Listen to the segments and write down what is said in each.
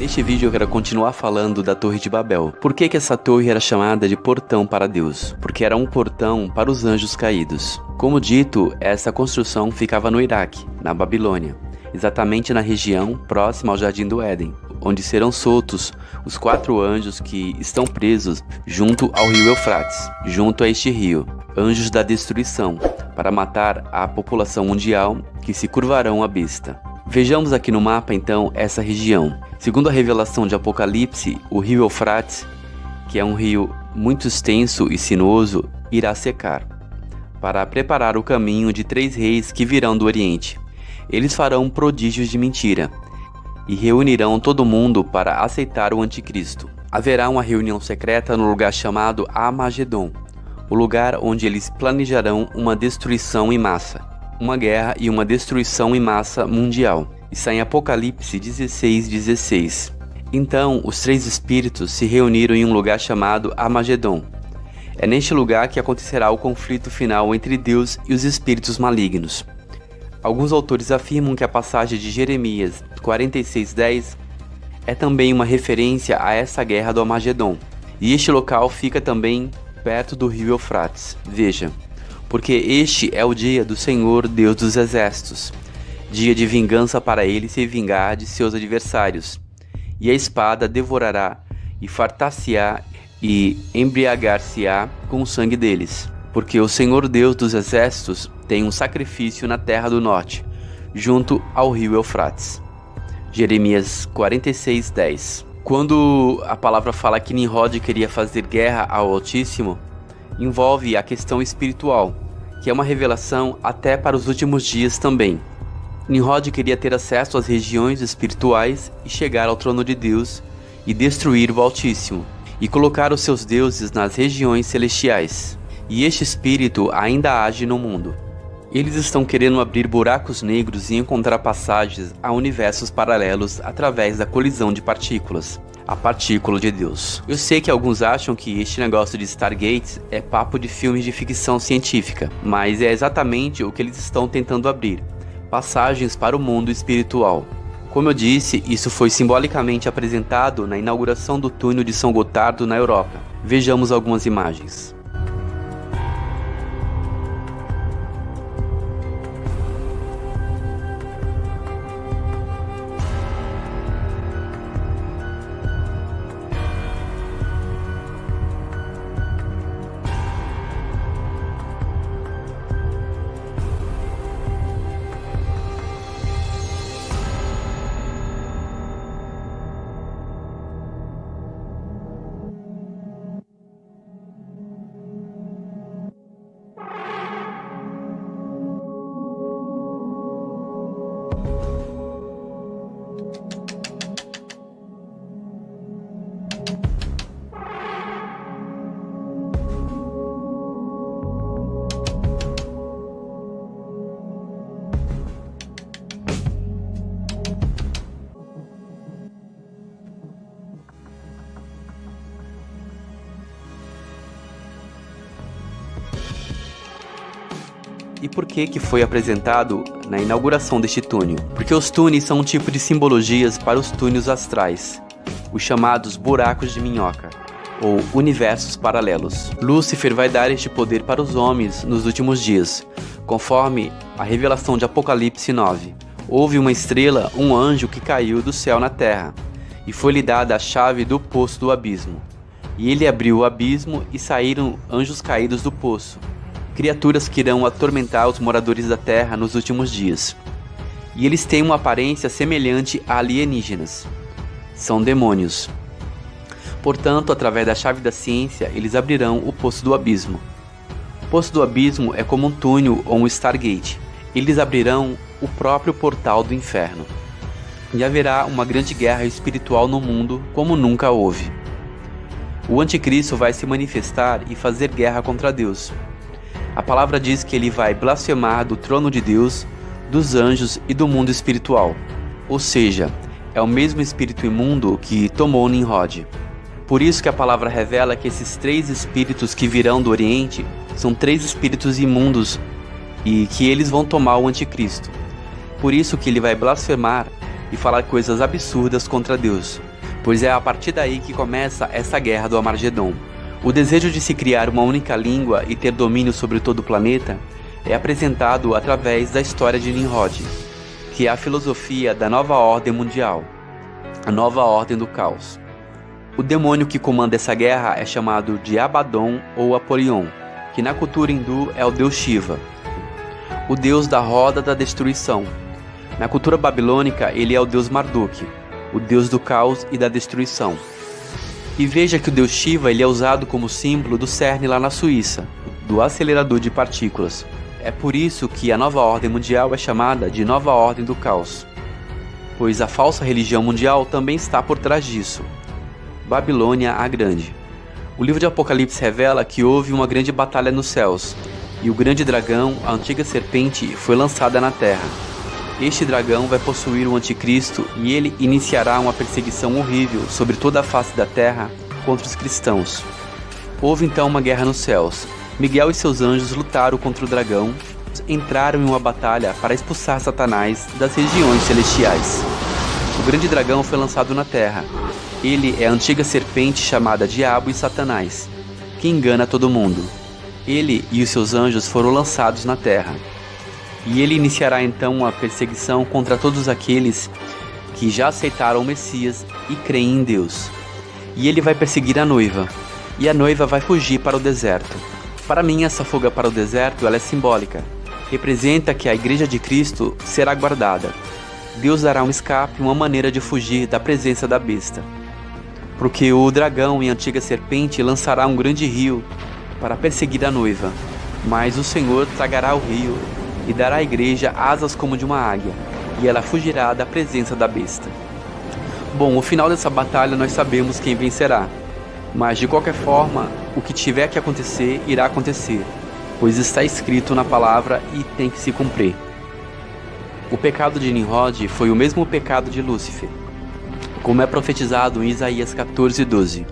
Neste vídeo eu quero continuar falando da Torre de Babel. Por que essa torre era chamada de portão para Deus? Porque era um portão para os anjos caídos. Como dito, essa construção ficava no Iraque, na Babilônia, exatamente na região próxima ao Jardim do Éden, onde serão soltos os 4 anjos que estão presos junto ao rio Eufrates, junto a este rio, anjos da destruição, para matar a população mundial que se curvarão à besta. Vejamos aqui no mapa então essa região. Segundo a revelação de Apocalipse, o rio Eufrates, que é um rio muito extenso e sinuoso, irá secar, para preparar o caminho de 3 reis que virão do Oriente. Eles farão prodígios de mentira e reunirão todo mundo para aceitar o anticristo. Haverá uma reunião secreta no lugar chamado Armagedon, o lugar onde eles planejarão uma destruição em massa, uma guerra e uma destruição em massa mundial. Está em Apocalipse 16:16. Então os 3 espíritos se reuniram em um lugar chamado Armagedon. É neste lugar que acontecerá o conflito final entre Deus e os espíritos malignos. Alguns autores afirmam que a passagem de Jeremias 46:10 é também uma referência a essa guerra do Armagedon. E este local fica também perto do rio Eufrates. Veja, porque este é o dia do Senhor Deus dos Exércitos, dia de vingança para ele se vingar de seus adversários, e a espada devorará e fartar-se-á e embriagar-se-á com o sangue deles, porque o Senhor Deus dos Exércitos tem um sacrifício na terra do norte, junto ao rio Eufrates. Jeremias 46:10. Quando a palavra fala que Nimrod queria fazer guerra ao Altíssimo, envolve a questão espiritual, que é uma revelação até para os últimos dias também. Nimrod queria ter acesso às regiões espirituais e chegar ao trono de Deus e destruir o Altíssimo, e colocar os seus deuses nas regiões celestiais. E este espírito ainda age no mundo. Eles estão querendo abrir buracos negros e encontrar passagens a universos paralelos através da colisão de partículas, a partícula de Deus. Eu sei que alguns acham que este negócio de Stargate é papo de filmes de ficção científica, mas é exatamente o que eles estão tentando abrir, passagens para o mundo espiritual. Como eu disse, isso foi simbolicamente apresentado na inauguração do túnel de São Gotardo na Europa. Vejamos algumas imagens. E por que foi apresentado na inauguração deste túnel? Porque os túneis são um tipo de simbologias para os túneis astrais, os chamados buracos de minhoca, ou universos paralelos. Lúcifer vai dar este poder para os homens nos últimos dias, conforme a revelação de Apocalipse 9. Houve uma estrela, um anjo que caiu do céu na terra, e foi-lhe dada a chave do poço do abismo. E ele abriu o abismo e saíram anjos caídos do poço, criaturas que irão atormentar os moradores da terra nos últimos dias. E eles têm uma aparência semelhante a alienígenas. São demônios. Portanto, através da chave da ciência, eles abrirão o poço do abismo. O poço do abismo é como um túnel ou um Stargate. Eles abrirão o próprio portal do inferno. E haverá uma grande guerra espiritual no mundo como nunca houve. O anticristo vai se manifestar e fazer guerra contra Deus. A palavra diz que ele vai blasfemar do trono de Deus, dos anjos e do mundo espiritual. Ou seja, é o mesmo espírito imundo que tomou Nimrod. Por isso que a palavra revela que esses 3 espíritos que virão do Oriente são 3 espíritos imundos e que eles vão tomar o anticristo. Por isso que ele vai blasfemar e falar coisas absurdas contra Deus, pois é a partir daí que começa essa guerra do Armagedon. O desejo de se criar uma única língua e ter domínio sobre todo o planeta é apresentado através da história de Nimrod, que é a filosofia da nova ordem mundial, a nova ordem do caos. O demônio que comanda essa guerra é chamado de Abaddon ou Apolion, que na cultura hindu é o deus Shiva, o deus da roda da destruição. Na cultura babilônica ele é o deus Marduk, o deus do caos e da destruição. E veja que o deus Shiva ele é usado como símbolo do CERN lá na Suíça, do acelerador de partículas. É por isso que a nova ordem mundial é chamada de nova ordem do caos, pois a falsa religião mundial também está por trás disso. Babilônia a Grande. O livro de Apocalipse revela que houve uma grande batalha nos céus, e o grande dragão, a antiga serpente, foi lançada na terra. Este dragão vai possuir o anticristo e ele iniciará uma perseguição horrível sobre toda a face da terra contra os cristãos. Houve então uma guerra nos céus. Miguel e seus anjos lutaram contra o dragão, entraram em uma batalha para expulsar Satanás das regiões celestiais. O grande dragão foi lançado na terra. Ele é a antiga serpente chamada Diabo e Satanás, que engana todo mundo. Ele e os seus anjos foram lançados na terra. E ele iniciará então uma perseguição contra todos aqueles que já aceitaram o Messias e creem em Deus. E ele vai perseguir a noiva, e a noiva vai fugir para o deserto. Para mim, essa fuga para o deserto ela é simbólica. Representa que a Igreja de Cristo será guardada. Deus dará um escape, uma maneira de fugir da presença da besta. Porque o dragão e a antiga serpente lançará um grande rio para perseguir a noiva. Mas o Senhor tragará o rio e dará à igreja asas como de uma águia, e ela fugirá da presença da besta. Bom, o final dessa batalha nós sabemos quem vencerá, mas de qualquer forma, o que tiver que acontecer, irá acontecer, pois está escrito na palavra e tem que se cumprir. O pecado de Nimrod foi o mesmo pecado de Lúcifer, como é profetizado em Isaías 14:12.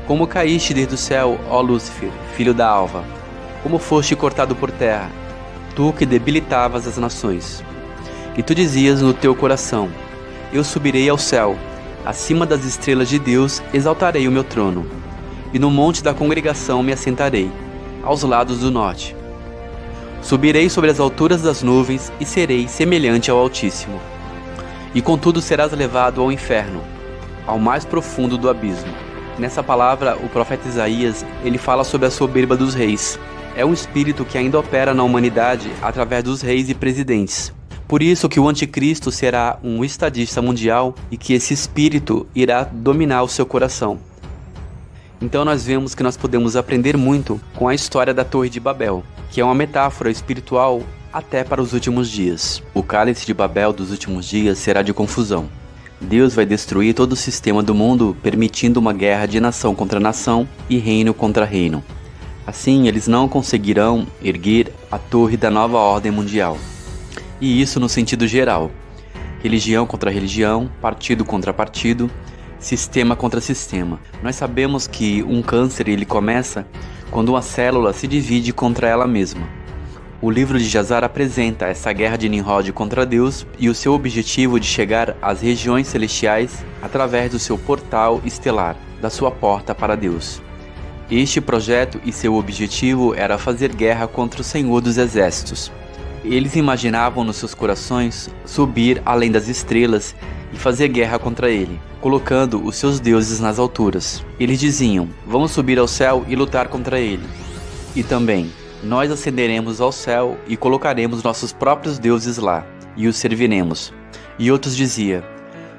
Como caíste desde o céu, ó Lúcifer, filho da alva, como foste cortado por terra, tu que debilitavas as nações. E tu dizias no teu coração, eu subirei ao céu, acima das estrelas de Deus exaltarei o meu trono, e no monte da congregação me assentarei, aos lados do norte. Subirei sobre as alturas das nuvens e serei semelhante ao Altíssimo. E contudo serás levado ao inferno, ao mais profundo do abismo. Nessa palavra, o profeta Isaías, ele fala sobre a soberba dos reis. É um espírito que ainda opera na humanidade através dos reis e presidentes. Por isso que o anticristo será um estadista mundial e que esse espírito irá dominar o seu coração. Então nós vemos que nós podemos aprender muito com a história da Torre de Babel, que é uma metáfora espiritual até para os últimos dias. O cálice de Babel dos últimos dias será de confusão. Deus vai destruir todo o sistema do mundo, permitindo uma guerra de nação contra nação e reino contra reino. Assim, eles não conseguirão erguer a torre da nova ordem mundial. E isso no sentido geral. Religião contra religião, partido contra partido, sistema contra sistema. Nós sabemos que um câncer ele começa quando uma célula se divide contra ela mesma. O livro de Jazar apresenta essa guerra de Nimrod contra Deus e o seu objetivo de chegar às regiões celestiais através do seu portal estelar, da sua porta para Deus. Este projeto e seu objetivo era fazer guerra contra o Senhor dos Exércitos. Eles imaginavam nos seus corações subir além das estrelas e fazer guerra contra ele, colocando os seus deuses nas alturas. Eles diziam, vamos subir ao céu e lutar contra ele. E também, nós ascenderemos ao céu e colocaremos nossos próprios deuses lá, e os serviremos. E outros diziam,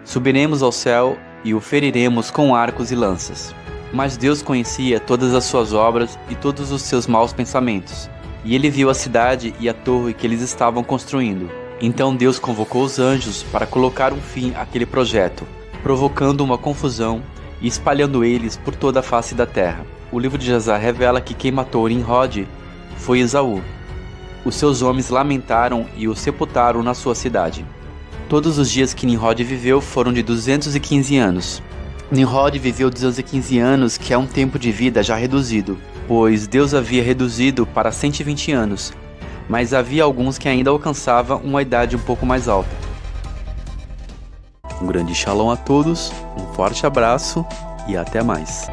subiremos ao céu e o feriremos com arcos e lanças. Mas Deus conhecia todas as suas obras e todos os seus maus pensamentos. E ele viu a cidade e a torre que eles estavam construindo. Então Deus convocou os anjos para colocar um fim àquele projeto, provocando uma confusão e espalhando eles por toda a face da terra. O livro de Jazar revela que quem matou Nimrod foi Esaú. Os seus homens lamentaram e o sepultaram na sua cidade. Todos os dias que Nimrod viveu foram de 215 anos. Nimrod viveu 215 anos, que é um tempo de vida já reduzido, pois Deus havia reduzido para 120 anos, mas havia alguns que ainda alcançavam uma idade um pouco mais alta. Um grande shalom a todos, um forte abraço e até mais.